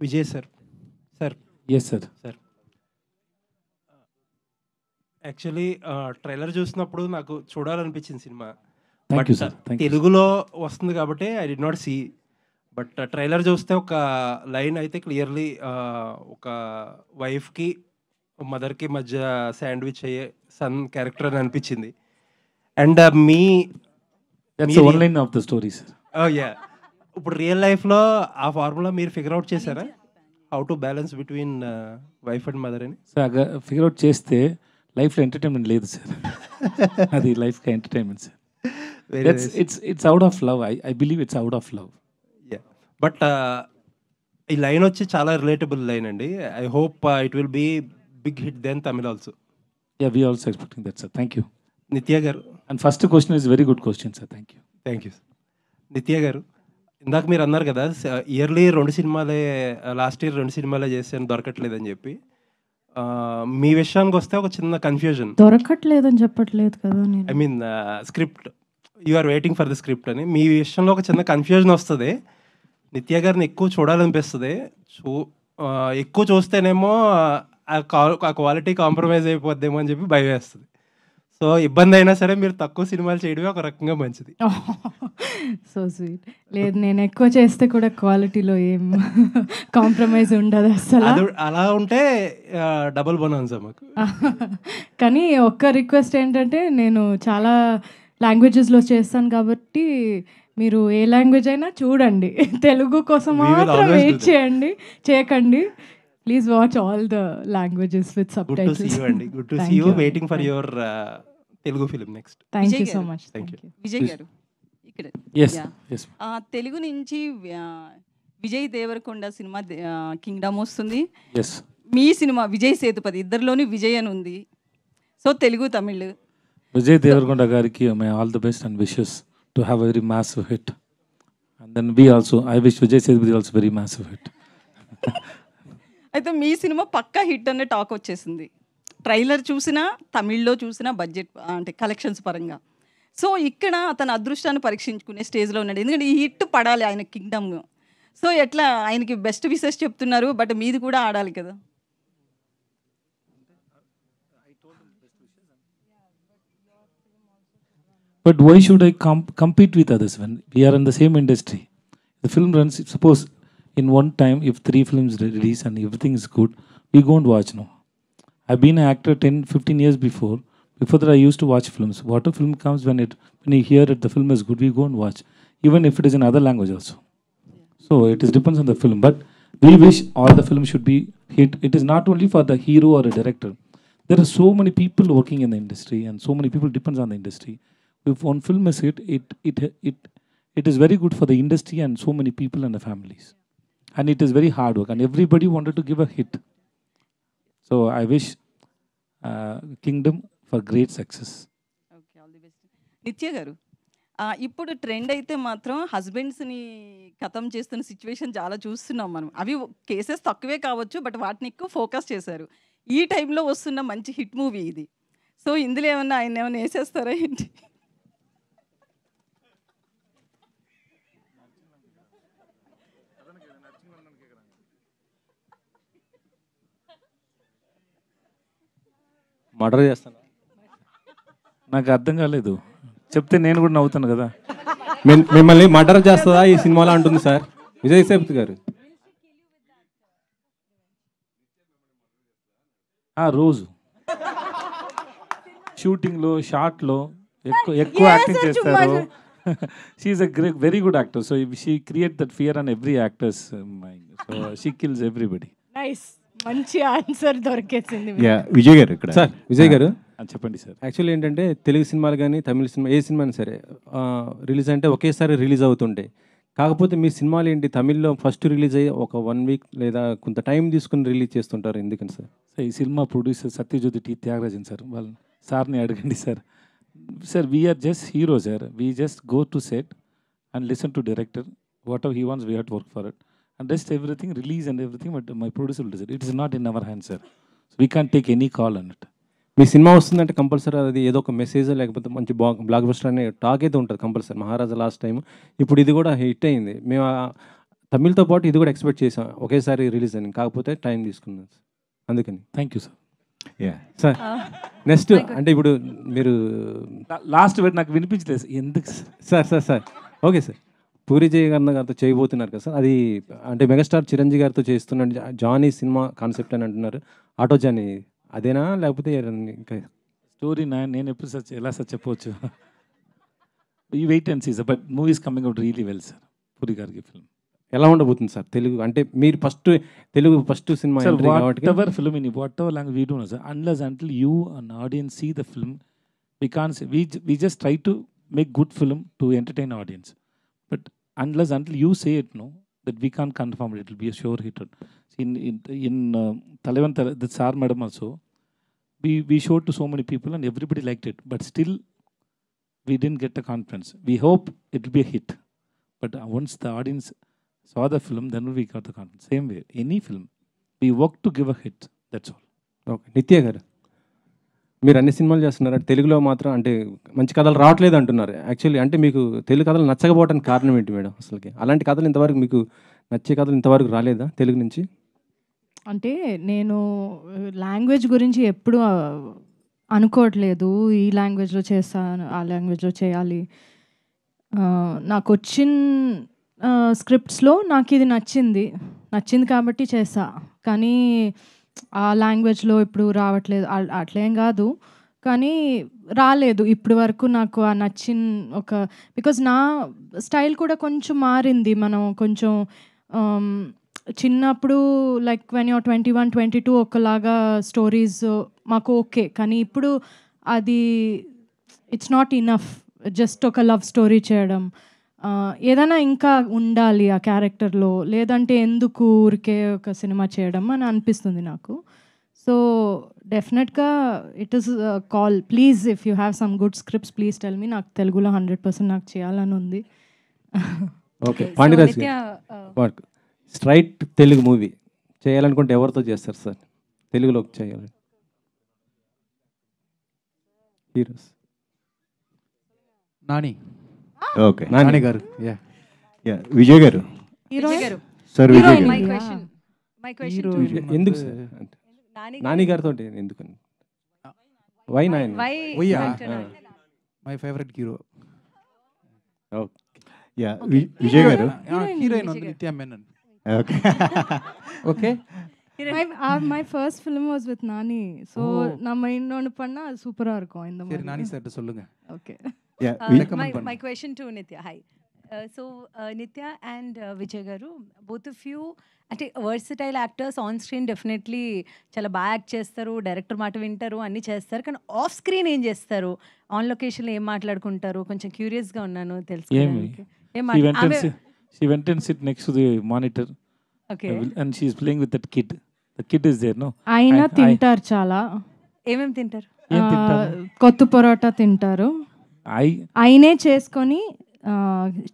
Vijay sir. Sir yes sir. Sir actually trailer చూసినప్పుడు నాకు చూడాలనిపించింది సినిమా. Thank but you sir. Thank you. తెలుగులో వస్తుంది కాబట్టి I did not see. But trailer చూస్తే ఒక లైన్ అయితే క్లియర్లీ ఒక వైఫ్కి మదర్కి మధ్య శాండ్విచ్ అయ్యే సన్ క్యారెక్టర్ అని అనిపించింది. And me that's one line of the story sir. Yeah, ఇప్పుడు రియల్ లైఫ్లో ఆ ఫార్ములా మీరు ఫిగర్ అవుట్ చేశారా? How to balance between wife and mother అని? సార్ ఫిగర్ అవుట్ చేస్తే లైఫ్లో ఎంటర్టైన్మెంట్ లేదు సార్. అది లైఫ్కి entertainment sir. It's out of love. I believe it's out of love. Yeah, but ఈ లైన్ వచ్చి చాలా రిలేటబుల్ లైన్ అండి. I hope it will be big hit then Tamil also. Yeah, we also expecting that sir. Thank you. నిత్య గారు. And first question is very good question sir. Thank you. Thank you. నిత్య గారు, ఇందాక మీరు అన్నారు కదా yearly 2 సినిమాలే, లాస్ట్ ఇయర్ 2 సినిమాలే చేశాను దొరకట్లేదని చెప్పి. మీ విషయానికి వస్తే ఒక చిన్న కన్ఫ్యూజన్. దొరకట్లేదని చెప్పట్లేదు కదా నేను. I mean script, you are waiting for the script అని మీ విషయంలో ఒక చిన్న కన్ఫ్యూజన్ వస్తుంది. నిత్య గారిని ఎక్కువ చూడాలనిపిస్తుంది. ఎక్కువ చూస్తేనేమో ఆ క్వాలిటీ కాంప్రమైజ్ అయిపోద్దేమో అని చెప్పి భయం వేస్తుంది. సో ఇబ్బంది అయినా సరే మీరు తక్కువ సినిమాలు చేయడమే ఒక రకంగా మంచిది. So sweet. లేదు, నేను ఎక్కువ చేస్తే కూడా క్వాలిటీలో ఏం కాంప్రమైజ్ ఉండదు అసలు. అలా ఉంటే డబుల్ బోనస్ మాకు. కానీ ఒక్క రిక్వెస్ట్ ఏంటంటే, నేను చాలా లాంగ్వేజెస్లో చేస్తాను కాబట్టి మీరు ఏ లాంగ్వేజ్ అయినా చూడండి. తెలుగు కోసం మాత్రం వెయిట్ చేయకండి. Please watch all the languages with subtitles. Good to see you అండి. Good to see you. Waiting for your Telugu film next. Thank you so much. Thank you. Vijay గారు ఇక్కడ తెలుగు నుంచి విజయ్ దేవరకొండ సినిమా కింగ్డమ్ వస్తుంది. మీ సినిమా విజయ్ సేతుపతి, ఇద్దరిలోని విజయ్ అని ఉంది. సో తెలుగు తమిళ్. విజయ్ దేవరకొండ గారికి my all the best and wishes to have very massive hit. And then we also I wish Vijay Sethupathi also very massive hit. అయితే మీ సినిమా పక్కా హిట్ అనే టాక్ వచ్చేసింది. ట్రైలర్ చూసినా, తమిళ్లో చూసినా, బడ్జెట్ అంటే కలెక్షన్స్ పరంగా. సో ఇక్కడ అతను అదృష్టాన్ని పరీక్షించుకునే స్టేజ్లో ఉన్నాడు. ఎందుకంటే ఈ హిట్ పడాలి ఆయన కింగ్డమ్. సో ఎట్లా ఆయనకి బెస్ట్ విషెస్ చెప్తున్నారు, బట్ మీది కూడా ఆడాలి కదా. But why should I compete with others when we are in the same industry? The film runs, suppose in one time, if 3 films release and everything is good, we go and watch now. I've been an actor 10-15 years before. Before that, I used to watch films. What a film comes when you hear it, the film is good, we go and watch. Even if it is in other language also. So it is depends on the film. But we wish all the films should be hit. It is not only for the hero or a director. There are so many people working in the industry and so many people depends on the industry. If one film is hit, it is very good for the industry and so many people and the families. And it is very hard work and everybody wanted to give a hit. So I wish Kingdom for great success. Okay, all the best. నిత్య గారు, ఇప్పుడు trend అయితే మాత్రం హస్బెండ్స్ని ఖతం చేస్తున్న situation చాలా చూస్తున్నాం మనం. అవి కేసెస్ తక్కువే కావచ్చు, బట్ వాటిని ఎక్కువ ఫోకస్ చేశారు. ఈ టైంలో వస్తున్న మంచి హిట్ మూవీ ఇది. సో ఇందులో ఏమన్నా ఆయన ఏమైనా వేసేస్తారా ఏంటి? మర్డర్ చేస్తాను. నాకు అర్థం కాలేదు, చెప్తే నేను కూడా నవ్వుతాను కదా. మిమ్మల్ని మర్డర్ చేస్తుందా ఈ సినిమాలో అంటుంది సార్ విజయ్ సేతుపతి గారు. రోజు షూటింగ్లో షార్ట్లో ఎక్కువ యాక్టింగ్ చేస్తారు. She's a very good actor. So she create that fear on every actor's mind. So she kills everybody. Nice, మంచి ఆన్సర్ దొరికేసింది. విజయ్ గారు ఇక్కడ. సార్ విజయ్ గారు చెప్పండి సార్. యాక్చువల్లీ ఏంటంటే తెలుగు సినిమాలు కానీ తమిళ సినిమా ఏ సినిమా అయినా సరే రిలీజ్ అంటే ఒకేసారి రిలీజ్ అవుతుంటాయి. కాకపోతే మీ సినిమాలు ఏంటి తమిళ్లో ఫస్ట్ రిలీజ్ అయ్యి ఒక 1 వీక్ లేదా కొంత టైం తీసుకుని రిలీజ్ చేస్తుంటారు, ఎందుకని సార్? ఈ cinema producer Sathya Jyothi T Thyagarajan sir, వాళ్ళ సార్ని అడగండి sir. Sir we are just hero sir. We just go to set and listen to director. What ever he wants we have to work for it and rest everything, release and everything, but my producer will decide. It is not in our hands, sir. So we can't take any call on it. Me cinema వస్తుందంటే compulsory అది ఏదో ఒక message లేకపోతే మంచి block buster అనే talk అయితే ఉంటుంది compulsory. మహారాజా last time, ఇప్పుడు ఇది కూడా హిట్ అయింది. మేము తమిళ్తో పాటు ఇది కూడా ఎక్స్పెక్ట్ చేసాం ఒకేసారి రిలీజ్ అని, కాకపోతే టైం తీసుకున్నాం అందుకని. Thank you sir. Sir next అంటే ఇప్పుడు మీరు లాస్ట్ వేట్ నాకు వినిపించలేదు ఎందుకు సార్ ఓకే సార్, పూరి జయకర్ణ గారితో చేయబోతున్నారు కదా సార్, అది అంటే మెగాస్టార్ చిరంజీవి గారితో చేస్తున్న జానీ సినిమా కాన్సెప్ట్ అని అంటున్నారు, ఆటో జానీ అదేనా లేకపోతే ఇంకా స్టోరీ నేను ఎప్పుడు సార్ ఎలా సార్ చెప్పవచ్చు. ఈ wait and see sir, but movies coming out really well sir. Puri గారికి ఫిల్మ్ ఎలా ఉండబోతుంది సార్ తెలుగు అంటే మీరు Telugu first cinema sir, whatever film in whatever language we do no sir, unless until you and audience see the film we can't say, we just try to make good film to entertain audience, but unless until you say it, no, that we can't confirm it, it will be a sure hit. In Talavan the Sar madam also, we showed to so many people and everybody liked it, but still we didn't get the confidence. We hope it will be a hit, but once the audience saw the film, then we got the confidence. Same way, any film we work to give a hit, that's all. Okay, నిత్య గారు మీరు అన్ని సినిమాలు చేస్తున్నారు, తెలుగులో మాత్రం అంటే మంచి కథలు రావట్లేదు అంటున్నారు. యాక్చువల్లీ అంటే మీకు తెలుగు కథలు నచ్చకపోవడానికి కారణం ఏంటి మేడం? అసలుకి అలాంటి కథలు ఇంతవరకు మీకు నచ్చే కథలు ఇంతవరకు రాలేదా తెలుగు నుంచి? అంటే నేను లాంగ్వేజ్ గురించి ఎప్పుడు అనుకోవట్లేదు, ఈ లాంగ్వేజ్లో చేస్తాను ఆ లాంగ్వేజ్లో చేయాలి. నాకు వచ్చిన స్క్రిప్ట్స్లో నాకు ఇది నచ్చింది కాబట్టి చేసా, కానీ ఆ లాంగ్వేజ్లో ఇప్పుడు రావట్లేదు అట్లేం కాదు, కానీ రాలేదు ఇప్పటి వరకు నాకు ఆ నచ్చిన ఒక, బికాజ్ నా స్టైల్ కూడా కొంచెం మారింది. మనం కొంచెం చిన్నప్పుడు లైక్ వెన్ యూర్ 21, 22 ఒకలాగా స్టోరీస్ మాకు ఓకే, కానీ ఇప్పుడు అది ఇట్స్ నాట్ ఇనఫ్ జస్ట్ ఒక లవ్ స్టోరీ చేయడం. ఏదైనా ఇంకా ఉండాలి ఆ క్యారెక్టర్లో, లేదంటే ఎందుకు ఊరికే ఒక సినిమా చేయడం అని అనిపిస్తుంది నాకు. సో డెఫినెట్గా it is call, please if you have some good scripts please tell me. నాకు తెలుగులో 100% నాకు చేయాలని ఉంది. Okay, Pandiraj straight Telugu movie చేయాలనుకుంటే ఎవరితో చేస్తారు సార్ తెలుగులో చేయాలి హీరోస్? నాని. ఓకే, నాని గారు. విజయ్ గారు sir. Vijay garu my question ఎందుకు సార్ నాని గారితో ఎందుకని? Why Nani? My favourite hero. Vijay garu heroine Nithya Menen. Okay okay, my first film was with Nani, so நம்ம இன்னொன்னு பண்ணா அது சூப்பரா இருக்கும் இந்த சரி மாதிரி. நானி சார் சொல்லுங்க. Okay. My question to Nitya. Hi. So Nitya and Vijay garu, both of you అంటే versatile actors. On screen definitely చాలా బాగా యాక్ట్ చేస్తారు, డైరెక్టర్ మాట వింటారు, అన్నీ చేస్తారు, కానీ ఆఫ్ స్క్రీన్ ఏం చేస్తారు? ఆన్ లొకేషన్లో ఏం మాట్లాడుకుంటారు? కొంచెం క్యూరియస్గా ఉన్నాను తెలుసుకోవడానికి. She went and sit next to the monitor. Okay. And she is playing with that kid. The kid is there, no? ఆయన తింటారు చాలా. ఏమేమి తింటారు? కొత్త పరోటా తింటారు. ఆయనే చేసుకొని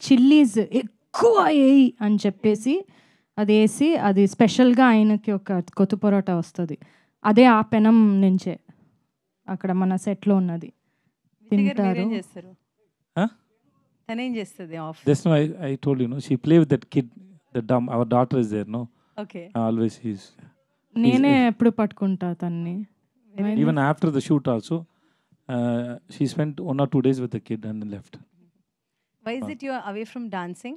చిల్లీస్ ఎక్కువ వేయి అని చెప్పేసి అది వేసి, అది స్పెషల్గా ఆయనకి ఒక కొత్త పరోటా వస్తుంది, అదే ఆ పెనం నుంచే అక్కడ మన సెట్లో ఉన్నది తింటారు. తనేం చేస్తుంది of? Just now I told you, no, she play with that kid, the dumb, our daughter is there, no? Okay. Always నేనే ఎప్పుడు పట్టుకుంటా తన్ని. Even after the shoot also, she spent 1 or 2 days with the kid and then left. Why is it you are away from dancing?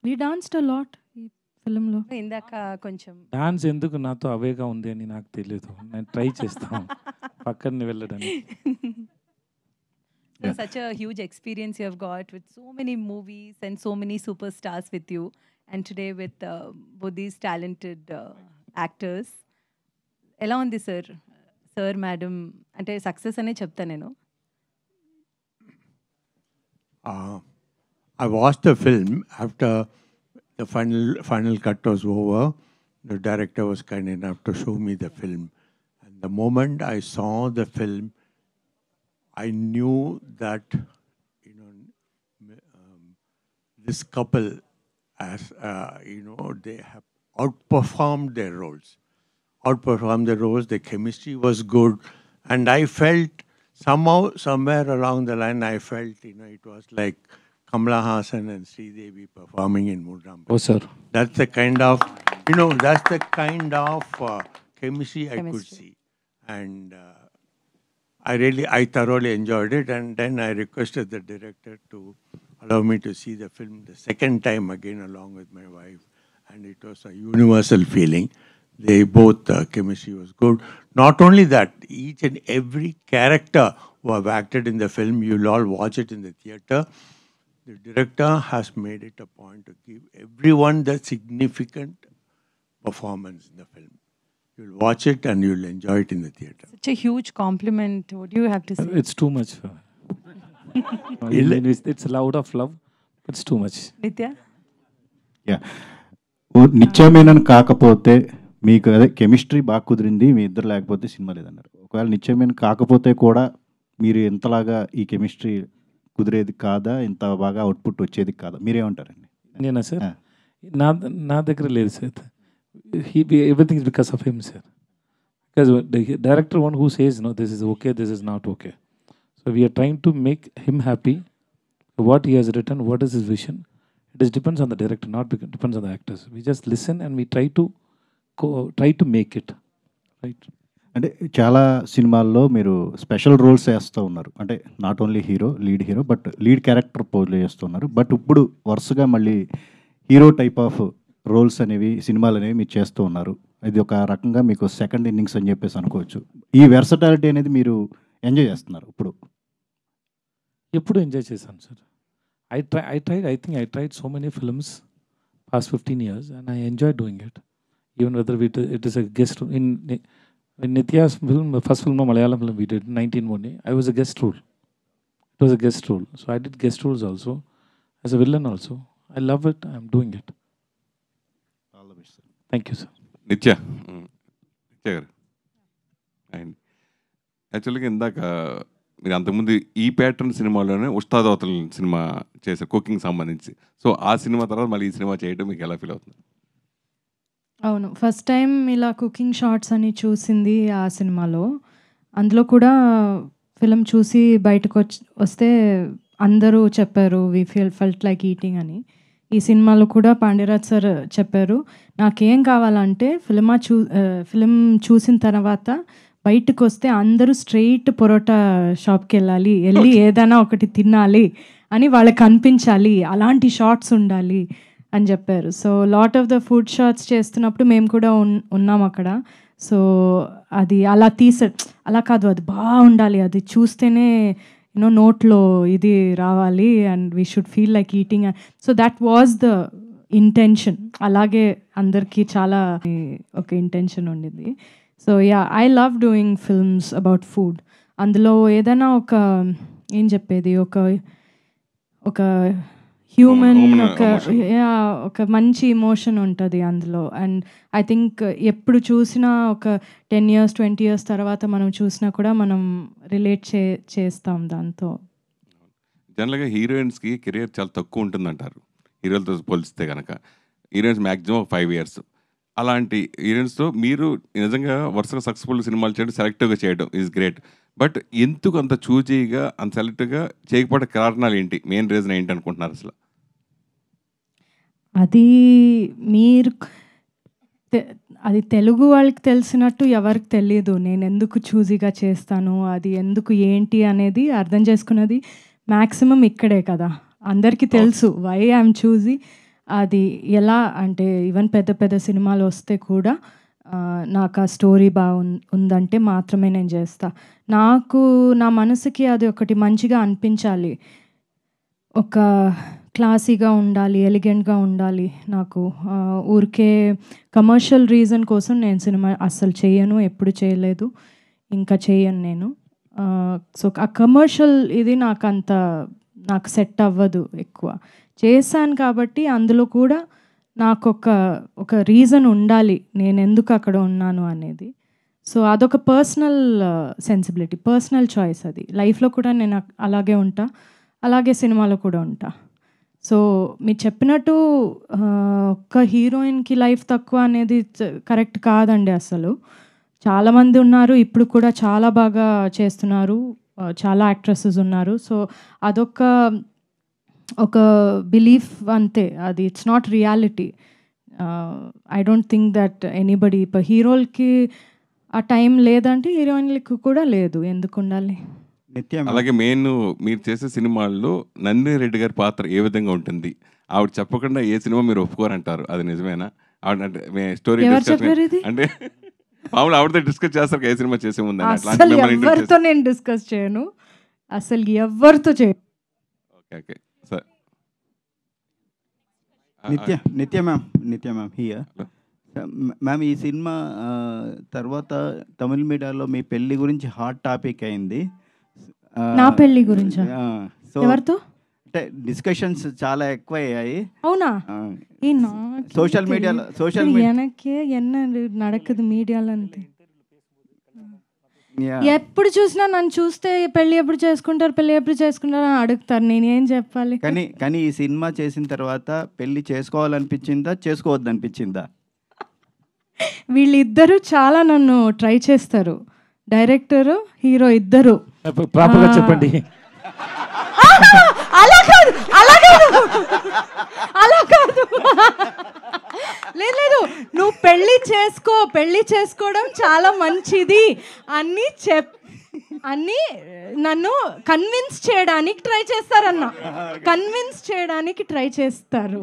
We danced a lot ఈ ఫిల్మ్లో. ఇందాక కొంచెం dance ఎందుకు నాతో అవేగా ఉంది అని నాకు తెలియదు, నేను ట్రై చేస్తాను పక్కన వెళ్ళడానికి. So such a huge experience you have got with so many movies and so many superstars with you, and today with both these talented actors. ఎలా ఉంది సార్ మేడం? అంటే సక్సెస్ అనే చెప్తా నేను. I watched the film after the final cut was over. The director was kind enough to show me the film, and the moment I saw the film, I knew that this couple, as they have outperformed their roles. The chemistry was good, and I felt somehow, somewhere along the line, I felt it was like Kamala Hassan and Sridevi performing in Mudram. Oh, sir. That's the kind of, that's the kind of chemistry I could see. And I thoroughly enjoyed it. And then I requested the director to allow me to see the film the second time again along with my wife. And it was a universal feeling. They both, chemistry was good. Not only that, each and every character who have acted in the film, you'll all watch it in the theater. The director has made it a point to give everyone the significant performance in the film. You'll watch it and you'll enjoy it in the theater. Such a huge compliment. What do you have to say? It's too much. It's loud of love. It's too much. Nitya? Yeah నిత్యమేనని కాకపోతే మీకు అదే chemistry బాగా కుదిరింది, మీ ఇద్దరు లేకపోతే cinema లేదన్నారు. ఒకవేళ నిత్యమేనని కాకపోతే కూడా మీరు ఎంతలాగా ఈ కెమిస్ట్రీ కుదిరేది కాదా, ఇంత బాగా అవుట్పుట్ వచ్చేది కాదా, మీరేమంటారండి? నేనా సార్? నా దగ్గర లేదు sir. Everything is because of him, sir. Because the director one who says, no, this is okay, this is not okay. So we are trying to make him happy. What he has written, what is his vision? It depends on the director, not depends on the actors. We just listen and we try to make it. Right? అంటే చాలా సినిమాల్లో మీరు special roles వేస్తూ ఉన్నారు. అంటే not only lead hero but lead character play చేస్తున్నారు. But ఇప్పుడు వరుసగా మళ్ళీ హీరో టైప్ ఆఫ్ రోల్స్ అనేవి సినిమాలు అనేవి మీరు చేస్తూ ఉన్నారు. ఇది ఒక రకంగా మీకు సెకండ్ ఇన్నింగ్స్ అని చెప్పేసి అనుకోవచ్చు. ఈ వెర్సటాలిటీ అనేది మీరు ఎంజాయ్ చేస్తున్నారు ఇప్పుడు? ఎప్పుడు ఎంజాయ్ చేశాను sir. I think I tried so many films past 15 years and I enjoy doing it. Even whether it is a guest in Nitya's film, first film, Malayalam film we did, 19 I was a guest role. It was a guest role. So I did guest roles also, as a villain also. I love it. I'm doing it. All the best, sir. Thank you, sir. Nitya గారు and యాక్చువల్గా ఇందాక మీరు అంతకుముందు ఈ pattern సినిమాలోనే ఉస్తాద్ అవతల cinema చేశారు cooking సంబంధించి. సో ఆ సినిమా తర్వాత మళ్ళీ ఈ సినిమా చేయడం మీకు ఎలా ఫీల్ అవుతుంది? అవును, ఫస్ట్ టైం ఇలా కుకింగ్ షార్ట్స్ అని చూసింది ఆ సినిమాలో. అందులో కూడా ఫిలిం చూసి బయటకు వస్తే అందరూ చెప్పారు వి ఫెల్ట్ లైక్ ఈటింగ్ అని. ఈ సినిమాలో కూడా పాండ్యరాజ్ సార్ చెప్పారు, నాకేం కావాలంటే ఫిలిం చూసిన తర్వాత బయటకు వస్తే అందరూ స్ట్రెయిట్ పొరోటా షాప్కి వెళ్ళి ఏదైనా ఒకటి తినాలి అని వాళ్ళకి అనిపించాలి, అలాంటి షార్ట్స్ ఉండాలి అని చెప్పారు. So lot of the food shorts చేస్తున్నప్పుడు మేము కూడా ఉన్నాం అక్కడ. సో అది అలా అలా కాదు, అది బాగుండాలి, అది చూస్తేనే నోట్లో ఇది రావాలి and we should feel like eating. So that was the intention. అలాగే అందరికీ చాలా ఒక ఇంటెన్షన్ ఉండింది. So yeah, I love doing films about food. అందులో ఏదైనా ఏం చెప్పేది, ఒక హ్యూమన్ ఒక మంచి ఇమోషన్ ఉంటుంది అందులో. అండ్ ఐ థింక్ ఎప్పుడు చూసినా ఒక 10 years 20 years తర్వాత మనం చూసినా కూడా మనం రిలేట్ చేస్తాం దాంతో. జనరల్గా హీరోయిన్స్కి కెరియర్ చాలా తక్కువ ఉంటుందంటారు హీరోలతో పోలిస్తే కనుక. Heroines maximum 5 years. అలాంటి హీరోయిన్స్తో మీరు నిజంగా వరుసగా సక్సెస్ఫుల్ సినిమాలు చేయడం, సెలెక్టివ్గా చేయడం ఈజ్ గ్రేట్. బట్ ఎందుకు అంత చూజీగా అంత సెలెక్టివ్గా చేయకపోవడం కారణాలు ఏంటి? మెయిన్ రీజన్ ఏంటి అనుకుంటున్నారు అసలు? అది తెలుగు వాళ్ళకి తెలిసినట్టు ఎవరికి తెలియదు నేను ఎందుకు చూజీగా చేస్తాను, అది ఎందుకు ఏంటి అనేది అర్థం చేసుకున్నది మ్యాక్సిమం ఇక్కడే కదా. అందరికీ తెలుసు వై ఐఎమ్ చూజీ. అది ఎలా అంటే ఈవెన్ పెద్ద పెద్ద సినిమాలు వస్తే కూడా నాకు ఆ స్టోరీ ఉందంటే మాత్రమే నేను చేస్తా. నా మనసుకి అది ఒకటి మంచిగా అనిపించాలి, ఒక క్లాసీగా ఉండాలి, ఎలిగెంట్గా ఉండాలి. నాకు ఊరికే కమర్షియల్ రీజన్ కోసం నేను సినిమా అస్సలు చేయను, ఎప్పుడు చేయలేదు, ఇంకా చేయను నేను. సో ఆ కమర్షియల్ ఇది నాకు సెట్ అవ్వదు ఎక్కువ. చేశాను కాబట్టి అందులో కూడా నాకు ఒక రీజన్ ఉండాలి నేను ఎందుకు అక్కడ ఉన్నాను అనేది. సో అదొక పర్సనల్ సెన్సిబిలిటీ, పర్సనల్ చాయిస్. అది లైఫ్లో కూడా నేను అలాగే ఉంటా, అలాగే సినిమాలో కూడా ఉంటా. సో మీరు చెప్పినట్టు ఒక్క హీరోయిన్కి లైఫ్ తక్కువ అనేది కరెక్ట్ కాదండి అసలు. చాలామంది ఉన్నారు, ఇప్పుడు కూడా చాలా బాగా చేస్తున్నారు, చాలా యాక్ట్రెసెస్ ఉన్నారు. సో అదొక ఒక బిలీఫ్ అంతే, అది it's not reality. I don't think that anybody ఇప్పుడు హీరోలకి ఆ టైం లేదంటే హీరోయిన్లకి కూడా లేదు, ఎందుకు ఉండాలి? అలాగే మెయిన్ మీరు చేసే సినిమాల్లో నందిని రెడ్డి గారి పాత్ర ఏ విధంగా ఉంటుంది? ఆవిడ చెప్పకుండా ఏ సినిమా మీరు ఒప్పుకోరంటారు, అది నిజమేనా? ఆవిడ అంటే స్టోరీ అంటే మామూలు ఆవిడతో డిస్కస్ చేస్తారు ఏ సినిమా చేసే ముందు? అసలు ఎవరితో నేను డిస్కస్ చేయను, అసలు ఎవరితో చేయను. Okay okay sir. నిత్య మ్యామ్ హియర్. మ్యామ్, ఈ సినిమా తర్వాత తమిళ మీడియాలో మీ పెళ్లి గురించి హాట్ టాపిక్ అయింది. నా పెళ్లి గురించి సో ఎవరితో అంటే డిస్కషన్స్ చాలా ఎక్కువ అయ్యాయి. అవునా? సోషల్ మీడియాలో ఎనకే ఎన్న నడకదు మీడియాలో అంతే. ఎప్పుడు చూసినా నన్ను చూస్తే పెళ్లి ఎప్పుడు చేసుకుంటారు అని అడుగుతారు, నేనేం చెప్పాలి? కానీ ఈ సినిమా చేసిన తర్వాత పెళ్లి చేసుకోవాలనిపించిందా, చేసుకోవద్దనిపించిందా? వీళ్ళిద్దరూ చాలా నన్ను ట్రై చేస్తారు, డైరెక్టరు హీరో ఇద్దరు. ప్రాపర్గా చెప్పండి. అలా కాదు లేదు, నువ్వు పెళ్లి చేసుకోవడం చాలా మంచిది అని నన్ను కన్విన్స్ చేయడానికి ట్రై చేస్తారు,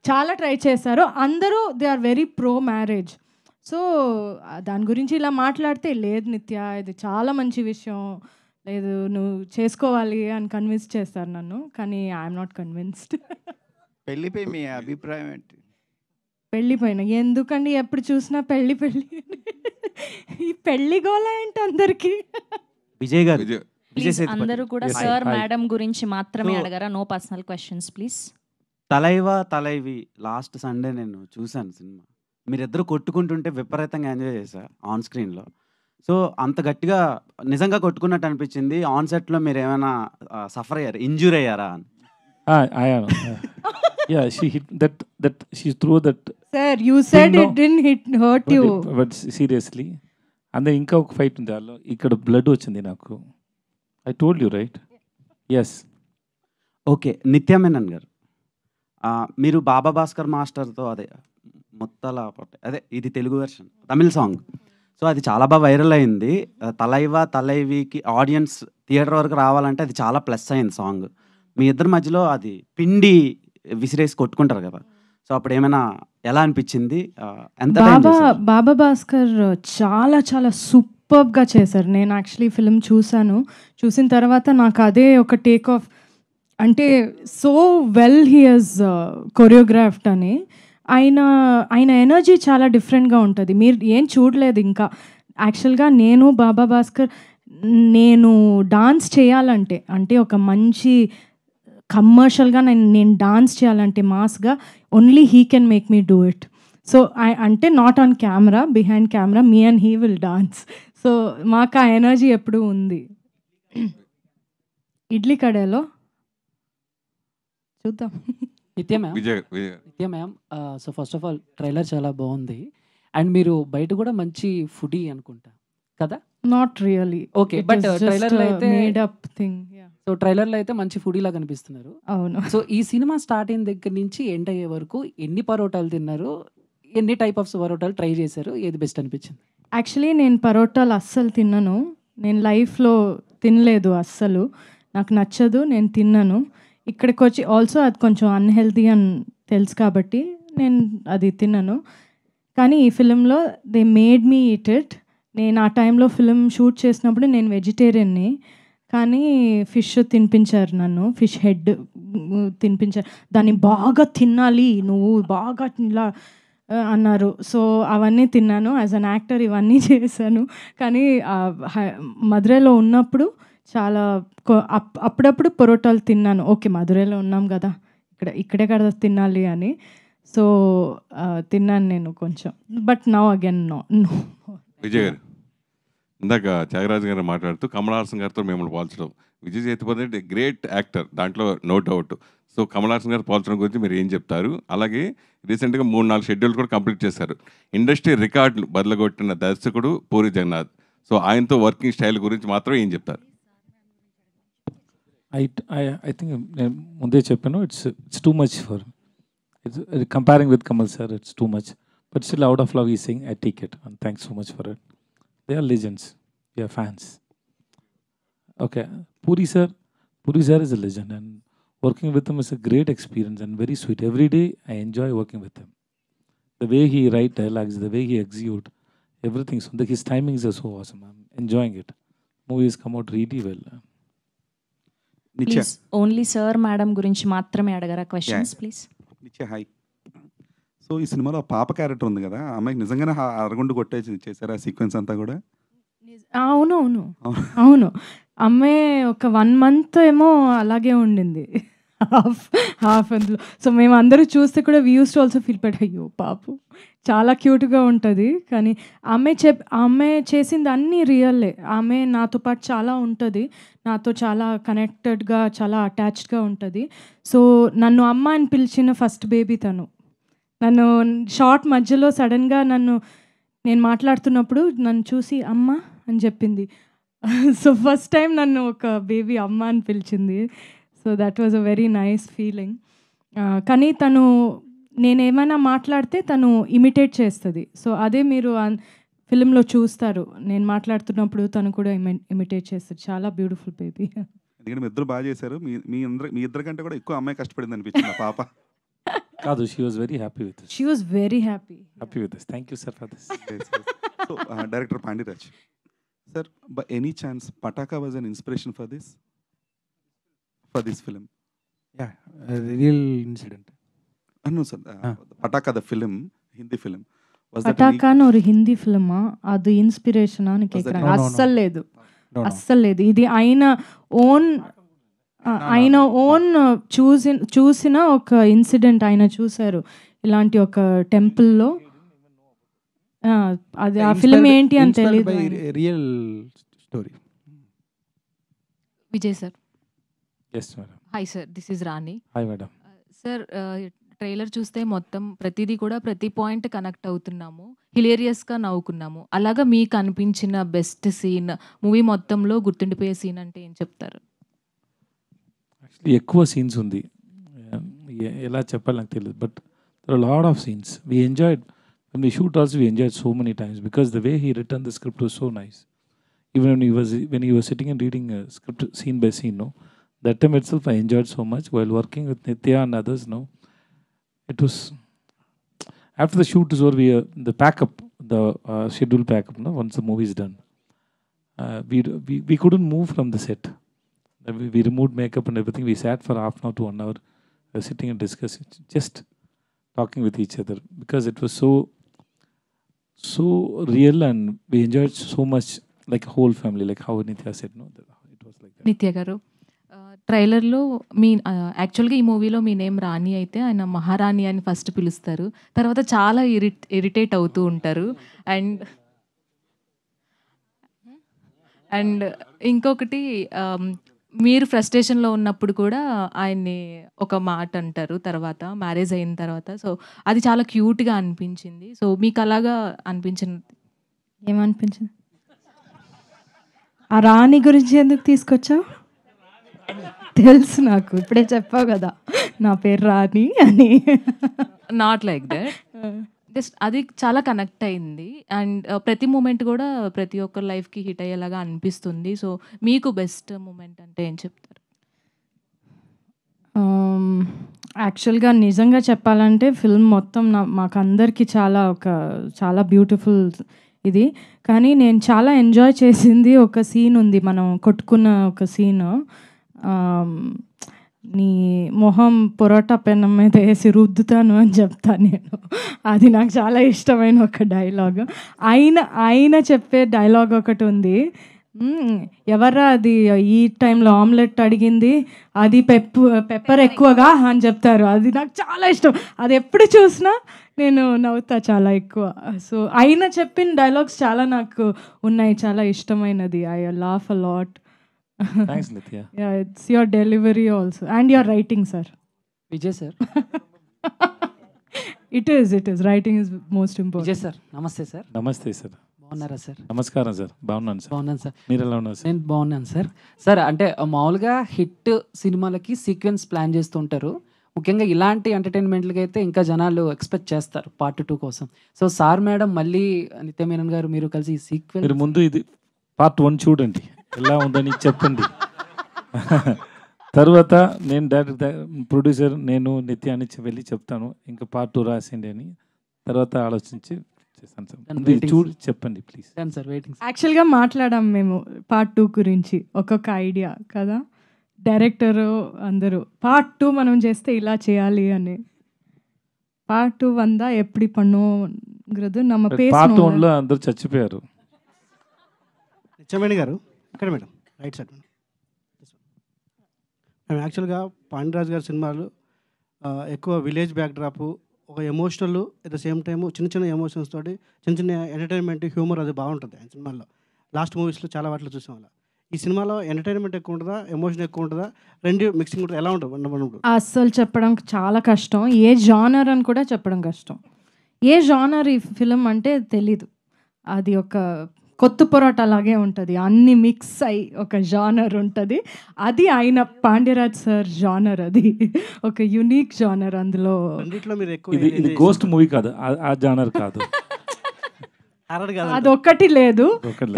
చాలా ట్రై చేస్తారు. అందరూ they are very pro marriage. So దాని గురించి ఇలా మాట్లాడితే లేదు నిత్య ఇది చాలా మంచి విషయం, లేదు నువ్వు చేసుకోవాలి అని కన్విన్స్ చేస్తారు నన్ను, కానీ ఐఎమ్ నాట్ కన్విన్స్డ్. పెళ్లిపై మీ అభిప్రాయం ఏంటి? పెళ్ళిపోయినా ఎందుకండి, ఎప్పుడు చూసినా పెళ్ళి ఈ పెళ్లి గోళ ఏంటి అందరికి? విజయ్ గారు, అందరూ కూడా సార్ మేడం గురించి మాత్రమే అడగరా, no personal questions please. Thalaivi last Sunday నేను చూశాను సినిమా. మీరిద్దరు కొట్టుకుంటుంటే విపరీతంగా ఎంజాయ్ చేశా ఆన్ స్క్రీన్లో. సో అంత గట్టిగా నిజంగా కొట్టుకున్నట్టు అనిపించింది. ఆన్ సెట్లో మీరు ఏమైనా సఫర్ అయ్యారు, ఇంజూర్ అయ్యారా అని? Yeah, she hit that she threw that. Sir, you said it didn't hurt you. But seriously, and then inka oka fight undi allo ikkada blood ochindi naku. I told you right? Yes. Okay, Nithya Menon garu, మీరు బాబా భాస్కర్ మాస్టర్తో అదే మొత్తల అదే ఇది Telugu version తమిళ song. So అది చాలా బాగా viral అయింది. తలైవికి audience theatre వరకు రావాలంటే అది చాలా ప్లస్ అయింది సాంగ్. మీ ఇద్దరి మధ్యలో అది పిండి విసిరేసి కొట్టుకుంటారు కదా, సో అప్పుడు ఏమైనా ఎలా అనిపించింది? ఎంత బాబా భాస్కర్ చాలా చాలా సూపర్గా చేశారు. నేను యాక్చువల్లీ ఫిల్మ్ చూసిన తర్వాత నాకు అదే ఒక టేక్ ఆఫ్, అంటే so well he has choreographed అని. ఆయన ఎనర్జీ చాలా డిఫరెంట్గా ఉంటుంది. మీరు ఏం చూడలేదు ఇంకా. యాక్చువల్గా నేను బాబా భాస్కర్ డాన్స్ చేయాలంటే, అంటే ఒక మంచి కమర్షియల్గా నేను డాన్స్ చేయాలంటే మాస్గా, only he can make me do it. So అంటే not on camera, behind camera me and he will dance. So మాకు ఆ ఎనర్జీ ఎప్పుడూ ఉంది. ఇడ్లీ కడాలో చూద్దాం. Nitya ma'am, so first of all trailer చాలా బాగుంది. అండ్ మీరు బయట కూడా మంచి ఫుడీ అనుకుంటా కదా? Not really. ఓకే, బట్ ట్రైలర్లో అయితే మేడ్ అప్ థింగ్. సో ట్రైలర్లో అయితే మంచి ఫుడీలా కనిపిస్తున్నారు. అవును. సో ఈ సినిమా స్టార్ట్ అయిన దగ్గర నుంచి ఎండ్ అయ్యే వరకు ఎన్ని పరోటాలు తిన్నారు, ఎన్ని టైప్ ఆఫ్ పరోటాలు ట్రై చేశారు, ఏది బెస్ట్ అనిపించింది? యాక్చువల్లీ నేను పరోటాలు అస్సలు తిన్నాను. నేను లైఫ్లో తినలేదు అస్సలు, నాకు నచ్చదు, నేను తిన్నాను. ఇక్కడికి వచ్చి ఆల్సో అది కొంచెం అన్హెల్తీ అని తెలుసు కాబట్టి నేను అది తిన్నాను. కానీ ఈ ఫిలింలో they made me eat it. నేను ఆ టైంలో ఫిలిం షూట్ చేసినప్పుడు నేను వెజిటేరియన్ని, కానీ ఫిష్ తినిపించారు నన్ను, ఫిష్ హెడ్ తినిపించారు. దాన్ని బాగా తినాలి నువ్వు, బాగా ఇలా అన్నారు. సో అవన్నీ తిన్నాను. యాజ్ అన్ యాక్టర్ ఇవన్నీ చేశాను. కానీ మధురైలో ఉన్నప్పుడు చాలా అప్పుడప్పుడు పరోటాలు తిన్నాను. ఓకే, మధురైలో ఉన్నాం కదా, ఇక్కడే కదా తినాలి అని. సో తిన్నాను నేను కొంచెం, but now again no. Vijay garu, ఇందాక త్యాగరాజు గారు మాట్లాడుతూ కమల్ హాసన్ గారితో మిమ్మల్ని పోల్చడం, విజయ్ సేతుపతి గ్రేట్ యాక్టర్, దాంట్లో no doubt. So Kamal Haasan garu పోల్చడం గురించి మీరు ఏం చెప్తారు? అలాగే రీసెంట్గా 3-4 షెడ్యూల్స్ కూడా కంప్లీట్ చేశారు. ఇండస్ట్రీ రికార్డులు బదలగొట్టిన దర్శకుడు పూరి జగన్నాథ్. సో ఆయనతో వర్కింగ్ స్టైల్ గురించి మాత్రం ఏం చెప్తారు? I think నేను ముందే చెప్పాను, it's too much for it's comparing with Kamal sir, it's too much. But still, out of love, he's saying, I take it. And thanks so much for it. They are legends. We are fans. Okay. Puri sir is a legend. And working with him is a great experience and very sweet. Every day, I enjoy working with him. The way he write dialogues, the way he execute, everything. So his timings are so awesome. I'm enjoying it. Movies come out really well. Please only sir madam గురించి మాత్రమే అడగరా questions please. నిత్య hi. So ఈ సినిమాలో పాప character ఉంది కదా, అమ్మాయికి నిజంగానే అరగుండు కొట్టేసి చేశారు ఆ సీక్వెన్స్ అంతా కూడా? అవును. అమ్మాయి ఒక 1 month ఏమో అలాగే ఉండింది, హాఫ్ అందులో. సో మేము అందరూ చూస్తే కూడా we use to also feel but అయ్యో పాపు చాలా క్యూట్గా ఉంటుంది. కానీ అమ్మాయి చేసింది అన్నీ రియల్లే. ఆమె నాతో పాటు చాలా ఉంటుంది, నాతో చాలా కనెక్టెడ్గా, చాలా అటాచ్డ్గా ఉంటుంది. సో నన్ను అమ్మ అని పిలిచిన ఫస్ట్ బేబీ తను. నన్ను షార్ట్ మధ్యలో సడన్గా నేను మాట్లాడుతున్నప్పుడు నన్ను చూసి అమ్మ అని చెప్పింది. సో ఫస్ట్ టైం నన్ను ఒక బేబీ అమ్మ అని పిలిచింది. So that was a very nice feeling. కానీ తను నేనేమైనా మాట్లాడితే తను ఇమిటేట్ చేస్తుంది. సో అదే మీరు ఫిలింలో చూస్తారు, నేను మాట్లాడుతున్నప్పుడు తను కూడా ఇమిటేట్ చేస్తుంది. చాలా బ్యూటిఫుల్ బేబీ. ఎందుకంటే మీ ఇద్దరు బాగా చేశారు. మీ ఇద్దరి కంటే కూడా ఎక్కువ అమ్మాయి కష్టపడింది అనిపించింది పాప. కాదు, she was very happy with this. She was very happy with this. Thank you sir for this. So director Pandiraaj sir, by any chance Pataka was an inspiration for this film? Yeah, a real incident. No sir, Pataka the film, Hindi film, was that Pataka అని ఒక హిందీ ఫిల్మా? అది ఇన్స్పిరేషనా అని కేకురా? అస్సలు లేదు, అస్సలు లేదు. ఇది ఆయన ఓన్ చూసిన ఒక ఇన్సిడెంట్. ఆయన చూశారు ఇలాంటి ఒక టెంపుల్లో. అది ఆ ఫిల్మ్ ఏంటి అని తెలియదు. Real story. Vijay sir. Yes madam. Hi sir, this is Rani. Hi madam. Sir, trailer చూస్తే మొత్తం ప్రతిదీ కూడా ప్రతి పాయింట్ కనెక్ట్ అవుతున్నాము, హిలేరియస్గా నవ్వుకున్నాము. అలాగా మీకు అనిపించిన బెస్ట్ సీన్, మూవీ మొత్తంలో గుర్తుండిపోయే సీన్ అంటే ఏం చెప్తారు? యాక్చువల్లీ ఎక్కువ సీన్స్ ఉంది, ఎలా చెప్పాలి నాకు తెలియదు. But there are lot of scenes we enjoyed. When we shoot also, we enjoyed so many times because the way he written the script was so nice. Even when he was sitting and reading a script scene by scene, no, that time itself I enjoyed so much while working with Nitya and others. No, it was after the shoot is over, the pack-up, the schedule pack-up. No, once the movie is done, we couldn't move from the set. We removed makeup and everything. We sat for half an hour to 1 hour, sitting and discussing, just talking with each other because it was so real and we enjoyed so much, like a whole family, like how Nitya said. No, it was like that. నిత్య గారు, ట్రైలర్లో మీ యాక్చువల్గా ఈ మూవీలో మీ name రాణి అయితే ఆయన మహారాణి అని ఫస్ట్ పిలుస్తారు, తర్వాత చాలా ఇరిటేట్ అవుతూ ఉంటారు. అండ్ ఇంకొకటి, మీరు ఫ్రస్ట్రేషన్లో ఉన్నప్పుడు కూడా ఆయన్ని ఒక మాట అంటారు తర్వాత మ్యారేజ్ అయిన తర్వాత. సో అది చాలా క్యూట్గా అనిపించింది. సో మీకు అలాగా అనిపించింది? ఏమనిపించింది? ఆ రాణి గురించి ఎందుకు తీసుకొచ్చావు? తెలుసు నాకు, ఇప్పుడే చెప్పావు కదా నా పేరు రాణి అని. నాట్ లైక్ దట్, జస్ట్ అది చాలా కనెక్ట్ అయింది. అండ్ ప్రతి మూమెంట్ కూడా ప్రతి ఒక్కరి లైఫ్కి హిట్ అయ్యేలాగా అనిపిస్తుంది. సో మీకు బెస్ట్ మూమెంట్ అంటే ఏం చెప్తారు? యాక్చువల్గా నిజంగా చెప్పాలంటే ఫిల్మ్ మొత్తం మాకు అందరికీ చాలా బ్యూటిఫుల్ ఇది. కానీ నేను చాలా ఎంజాయ్ చేసింది ఒక సీన్ ఉంది, మనం కొట్టుకున్న ఒక సీన్. నీ మొహం పొరోటా పెనం మీద వేసి రుద్దుతాను అని చెప్తాను నేను. అది నాకు చాలా ఇష్టమైన ఒక డైలాగ్. ఆయన చెప్పే డైలాగ్ ఒకటి ఉంది, ఎవర్రా అది ఈ టైంలో ఆమ్లెట్ అడిగింది, అది పెప్పర్ ఎక్కువగా అని చెప్తారు. అది నాకు చాలా ఇష్టం, అది ఎప్పుడు చూసినా నేను నవ్వుతా చాలా ఎక్కువ. సో ఆయన చెప్పిన డైలాగ్స్ చాలా నాకు ఉన్నాయి, చాలా ఇష్టమైనది. I laugh a lot. Thanks, Nitya. Yeah, it's your delivery also and your writing, sir. Vijay sir. It is. Writing is most important. Vijay sir, namaste sir. Namaste sir. బాగున్నారా sir? నమస్కారం sir, బాగున్నాను sir. బాగున్నాను sir. మీరు ఎలా ఉన్నారు sir? నేను బాగున్నాను sir. Sir అంటే మామూలుగా హిట్ సినిమాలకి సీక్వెన్స్ ప్లాన్ చేస్తుంటారు. ముఖ్యంగా ఇలాంటి ఎంటర్టైన్మెంట్లకి అయితే ఇంకా జనాలు ఎక్స్పెక్ట్ చేస్తారు పార్ట్ 2 కోసం. సో సార్ మేడం మళ్ళీ నిత్య మీనన్ గారు మీరు కలిసి ఈ సీక్వెన్స్ మీరు ముందు ఇది పార్ట్ 1 చూడండి, ఎలా ఉందని చెప్పండి. తర్వాత నేను డైరెక్టర్ ప్రొడ్యూసర్ నేను నిత్య అని వెళ్ళి చెప్తాను, ఇంకా పార్ట్ 2 రాసిండి అని. తర్వాత ఆలోచించి చేస్తాను సార్. చూడు చెప్పండి ప్లీజ్. Sir waiting. యాక్చువల్గా మాట్లాడాం మేము పార్ట్ 2 గురించి, ఒక్కొక్క ఐడియా కదా, డైరెక్టరు అందరూ పార్ట్ 2 మనం చేస్తే ఇలా చేయాలి అని. పార్ట్ 2 వందా ఎప్పుడు பண்ணுங்கிறது நம்ம పార్ట్ பேசணும். 1లో అందరూ చచ్చిపోయారు. నిత్యమేని గారు ఇక్కడ మేడం రైట్ సైడ్ మేము యాక్చువల్గా పాండ్యరాజ్ గారి సినిమాలు ఎక్కువ విలేజ్ బ్యాక్డ్రాప్, ఒక emotional at the same time చిన్న చిన్న ఎమోషన్స్ తోటి చిన్న చిన్న ఎంటర్టైన్మెంట్ హ్యూమర్ అది బాగుంటుంది ఆయన సినిమాల్లో. లాస్ట్ మూవీస్లో చాలా వాటిలో చూసాం అలా. ఈ సినిమాలో ఎంటర్టైన్మెంట్ ఎక్కువ ఉంటుందా, ఎమోషన్ ఎక్కువ ఉంటుందా, రెండు మిక్సింగ్ ఉంటుంది, ఎలా ఉంటుంది? అస్సలు చెప్పడం చాలా కష్టం. ఏ జానర్ అని కూడా చెప్పడం కష్టం. ఏ జానర్ ఈ ఫిలిం అంటే తెలీదు. అది ఒక కొత్త పొరాట అలాగే ఉంటుంది, అన్ని మిక్స్ అయి ఒక జానర్ ఉంటుంది. అది ఆయన పాండ్యరాజ్ సార్ జానర్, అది ఒక యునిక్ జానర్. అందులో ఇది గోస్ట్ మూవీ కాదు, ఆ జానర్ కాదు. అది ఒక్కటి లేదు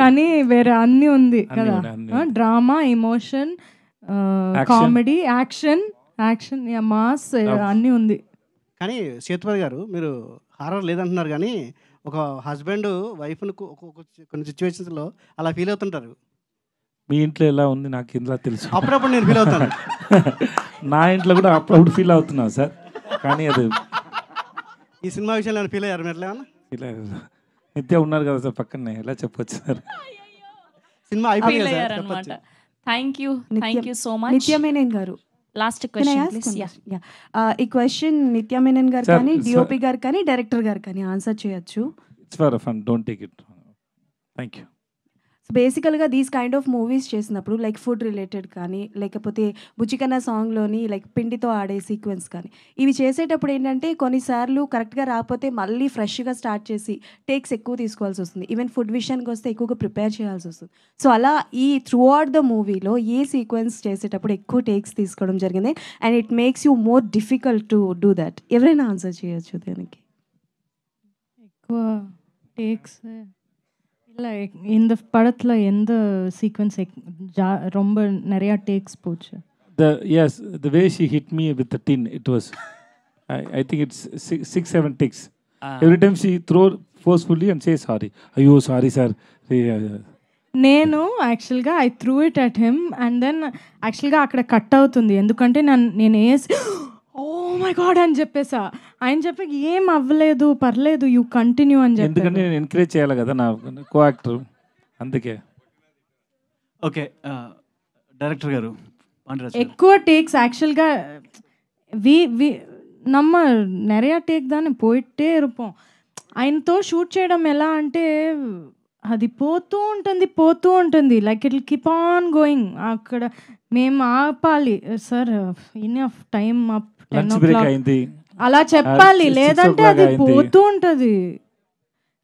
కానీ వేరే అన్ని ఉంది కదా, drama, emotion, comedy, action, mass అన్నీ ఉంది. కానీ సేతుపతి గారు మీరు హారర్ లేదంటున్నారు, కానీ ఒక హస్బెండ్ వైఫ్ను కొన్ని సిచ్యువేషన్స్లో అలా ఫీల్ అవుతుంటారు. మీ ఇంట్లో ఎలా ఉంది నాకు ఇంట్లో తెలుసు. అప్పుడప్పుడు నేను ఫీల్ అవుతాను. నా ఇంట్లో కూడా అప్పుడప్పుడు ఫీల్ అవుతున్నాను సార్, కానీ అది ఈ సినిమా విషయంలో నేను ఫీల్ అయ్యారు మీరు ఏమన్నా? ఫీల్ అయ్యారు. నిత్య ఉన్నారు కదా సార్ పక్కనే, ఎలా చెప్పొచ్చు సార్? సినిమా అయిపోయింది sir. Thank you so much. నిత్య మేనన్ గారు లాస్ట్ క్వశ్చన్ ప్లీజ్. ఈ క్వశ్చన్ నిత్య మేనన్ గారు కానీ డిఓపి గారు కానీ డైరెక్టర్ గారు కానీ ఆన్సర్ చేయొచ్చు. It's for fun, don't take it. Thank you. So బేసికల్గా దీస్ కైండ్ ఆఫ్ మూవీస్ చేసినప్పుడు లైక్ ఫుడ్ రిలేటెడ్ కానీ లేకపోతే బుచ్చికన్న సాంగ్లోని లైక్ పిండితో ఆడే సీక్వెన్స్ కానీ ఇవి చేసేటప్పుడు ఏంటంటే కొన్నిసార్లు కరెక్ట్గా రాకపోతే మళ్ళీ ఫ్రెష్గా స్టార్ట్ చేసి టేక్స్ ఎక్కువ తీసుకోవాల్సి వస్తుంది. ఈవెన్ ఫుడ్ విషయానికి వస్తే ఎక్కువగా ప్రిపేర్ చేయాల్సి వస్తుంది. సో అలా ఈ త్రూ అవుట్ ద మూవీలో ఏ సీక్వెన్స్ చేసేటప్పుడు ఎక్కువ టేక్స్ తీసుకోవడం జరిగింది and it makes you more difficult to do that? ఎవరైనా ఆన్సర్ చేయొచ్చు దానికి. ఎక్కువ టేక్స్ இல்லை இந்த படத்தில் எந்த சீக்வன்ஸ் ரொம்ப நிறையா டேக்ஸ் போச்சு? The way she hit me with the tin, it was I think it's 6-7 takes. Every time she throw forcefully and say sorry. Ayyo sorry sir. నేను యాక్చువల్గా I threw it at him and then యాక్చువల్గా అక్కడ cut అవుతుంది, ఎందుకంటే నేను oh my God అని చెప్పేసా. ఆయన చెప్పి ఏం అవ్వలేదు పర్లేదు యూ కంటిన్యూ అని చెప్పి, ఎందుకంటే నేను ఎంకరేజ్ చేయాలి కదా నా కో యాక్టర్, అందుకే. ఓకే డైరెక్టర్ గారు ఎక్కువ టేక్స్ యాక్చువల్గా நம்ம நிறையா டேக் தானே போயிட்டே இருப்போம். ఆయనతో షూట్ చేయడం ఎలా అంటే అది పోతూ ఉంటుంది like it will keep on going. అక్కడ మేము ఆపాలి sir, enough time up 10 o'clock అలా చెప్పాలి, లేదంటే అది పోతూ ఉంటుంది.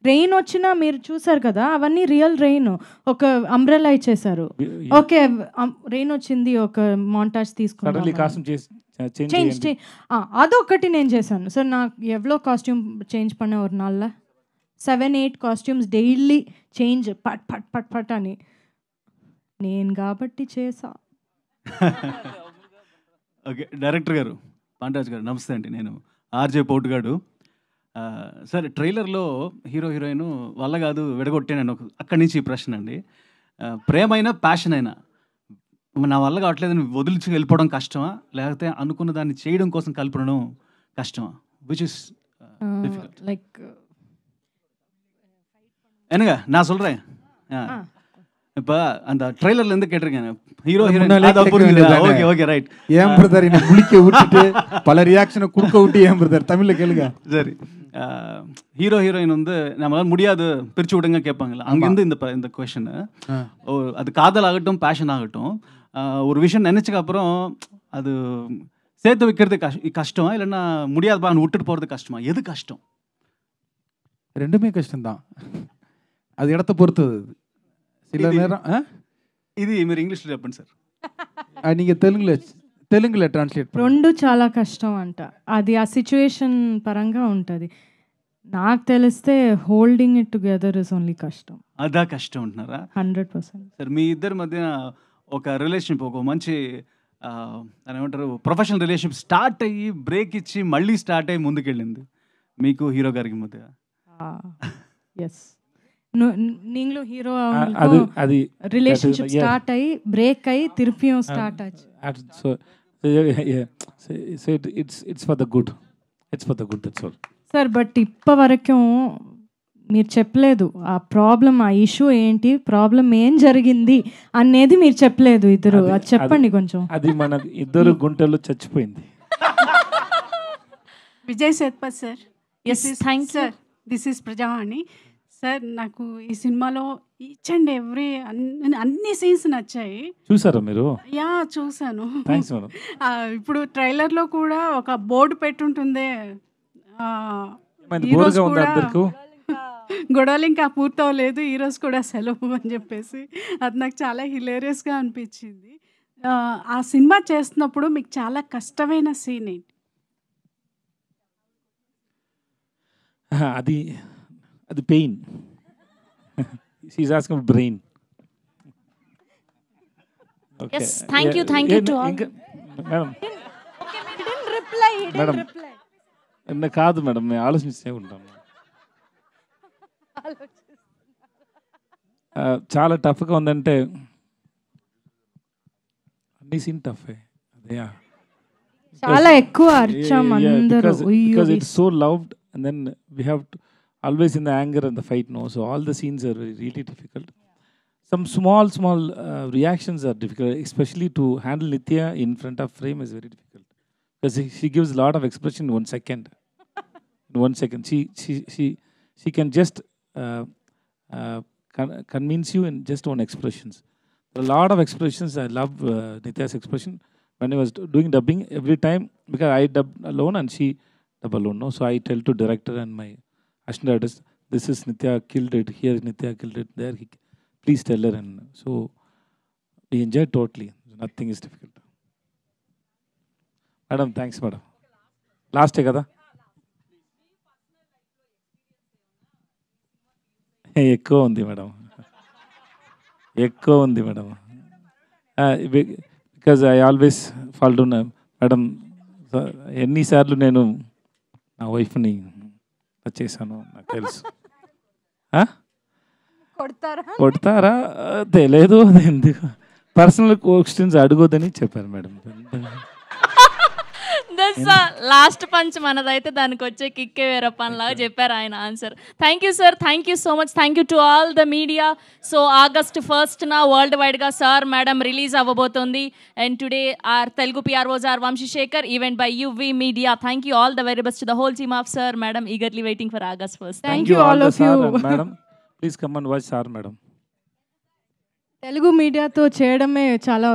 రెయిన్ వచ్చినా మీరు చూసారు కదా, అవన్నీ రియల్ రెయిన్. ఒక అంబ్రెల్లా ఇచ్చేసారు, ఓకే రెయిన్ వచ్చింది, ఒక మాంటాజ్ తీసుకున్నాను, చేంజ్ అదొకటి నేను చేశాను సార్. నాకు ఎవ్వలో కాస్ట్యూమ్ చేంజ్ పన్న ఒక నాళ్ళ 7-8 కాస్ట్యూమ్స్ డైలీ చేంజ్ పట్ పట్ పట్ పట్ అని నేను కాబట్టి చేసా. ఓకే డైరెక్టర్ గారు పాండ్యరాజ్ గారు నమస్తే అండి, నేను ఆర్జే పోటుగాడు. సార్ ట్రైలర్లో హీరో హీరోయిన్ వల్ల కాదు విడగొట్టాను అక్కడి నుంచి ఈ ప్రశ్న అండి. ప్రేమైనా ప్యాషన్ అయినా నా వల్ల కావట్లేదని వదిలిచి వెళ్ళిపోవడం కష్టమా, లేకపోతే అనుకున్న దాన్ని చేయడం కోసం కలపడం కష్టమా? విచ్ ఇస్ లైక్ என்னங்க நான் சொல்கிறேன் இப்போ அந்த ட்ரெய்லர்ல இருந்து கேட்டிருக்கேன் hero heroine okay okay right ஏன் பிரதர் என்ன முழிக்க விட்டுட்டு பல ரியாக்ஷனை கொடுக்க விட்டு ஏன் பிரதர் தமிழில் கேளுங்க. சரி ஹீரோ ஹீரோயின் வந்து நம்மளால முடியாது பிரித்து விடுங்க கேட்பாங்கல்ல, அங்கேருந்து இந்த கொஷனு அது காதல் ஆகட்டும் பேஷன் ஆகட்டும் ஒரு விஷயம் நினச்சக்கு அப்புறம் அது சேர்த்து வைக்கிறது கஷ்டமா இல்லைன்னா முடியாதுப்பா விட்டுட்டு போகிறது கஷ்டமா, எது கஷ்டம்? ரெண்டுமே கஷ்டம்தான். అది ఎడత పొరుతుంది. சில நேரம் ఇది మీరు ఇంగ్లీష్లో చెప్పండి సార్. நீங்கள் తెలుగులో ట్రాన్స్లేట్ రెండు చాలా కష్టం అంట. అది ఆ సిచ్యువేషన్ పరంగా ఉంటుంది. నాకు తెలిస్తే holding it together is only కష్టం. అదా కష్టం అంటున్నారా? 100%. సార్ మీ ఇద్దరి మధ్య ఒక రిలేషన్షిప్, ఒక మంచి అని ఏమంటారు, ప్రొఫెషనల్ రిలేషన్షిప్ స్టార్ట్ అయ్యి బ్రేక్ ఇచ్చి మళ్ళీ స్టార్ట్ అయ్యి ముందుకెళ్ళింది మీకు హీరో గారికి మధ్య. ఎస్, நீங்களும் ஹீரோ அது ரிலேஷன்ஷிப் ஸ்டார்ட் ஆகி பிரேக் ஆகி திருப்பியும் ஸ்டார்ட் ஆச்சு. So it's for the good. It's for the good, that's all. Sir but ఇప్పటి వరకు మీరు చెప్పలేదు ఆ ప్రాబ్లం, ఆ ఇష్యూ ఏంటి, ప్రాబ్లం ఏం జరిగింది అనేది మీరు చెప్పలేదు ఇద్దరు. అది చెప్పండి కొంచెం. అది మన ఇద్దరు గుంటల్లో చచ్చిపోయింది. Vijay Sethupathi sir. Yes, thank you sir. This is Prajavani sir. నాకు ఈ సినిమాలో ఈచ్ అండ్ ఎవ్రీ అన్ని సీన్స్ నచ్చాయి. చూసారా మీరు? యా, చూసాను. Thanks madam. ఇప్పుడు ట్రైలర్లో కూడా ఒక బోర్డు పెట్టుంటుంది, గొడవలు ఇంకా పూర్తవలేదు, ఈరోజు కూడా సెలవు అని చెప్పేసి. అది నాకు చాలా హిలేరియస్గా అనిపించింది. ఆ సినిమా చేస్తున్నప్పుడు మీకు చాలా కష్టమైన సీన్ ఏంటి? అది pain. She's asking brain. yes, thank you to all. Madam కాదు మేడం, నేను ఆలోచిస్తూ ఉంటాను. చాలా టఫ్గా ఉందంటే అన్ని సీన్ టఫే. అదే చాలా ఎక్కువ అర్చం అందరూ. Because it's so loved and then we have to always in the anger and the fight, no, so all the scenes are really difficult. Some small reactions are difficult, especially to handle Nithya in front of frame is very difficult because she gives a lot of expression in 1 second. In 1 second she can just convince you in just one expressions. A lot of expressions. I love Nithya's expression when I was doing dubbing every time, because I dub alone and she dub alone, no, so I tell to director and my assistant artist, this is Nithya killed it here, Nithya killed it there, please tell her, and so we enjoy totally. Nothing is difficult. Madam, thanks madam. Last day kada ఎక్కువ ఉంది madam, ఎక్కువ ఉంది madam. Because I always fall down madam. ఎన్నిసార్లు నేను నా వైఫ్ని చేశాను నాకు తెలుసు. కొడతారా తెలియదు, ఎందుకు పర్సనల్ క్వశ్చన్స్ అడగొద్దని చెప్పారు మేడం. లాస్ట్ పంచ్ మనదైతే దానికి వచ్చే కిక్కే వేరే పనిలాగా చెప్పారు ఆయన answer. Thank you sir, thank you so much. Thank you to all the media. So August 1st world వైడ్గా sir madam release అవ్వబోతోంది. And today are Telugu PROs are Vamsi Sekhar, event by UV media. Thank you all the very best to the whole team of sir madam, eagerly waiting for August 1st. Thank you all of you. Madam please come and watch sir madam. Telugu మీడియాతో చేయడమే చాలా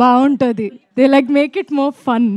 బాగుంటుంది. They like make it more fun.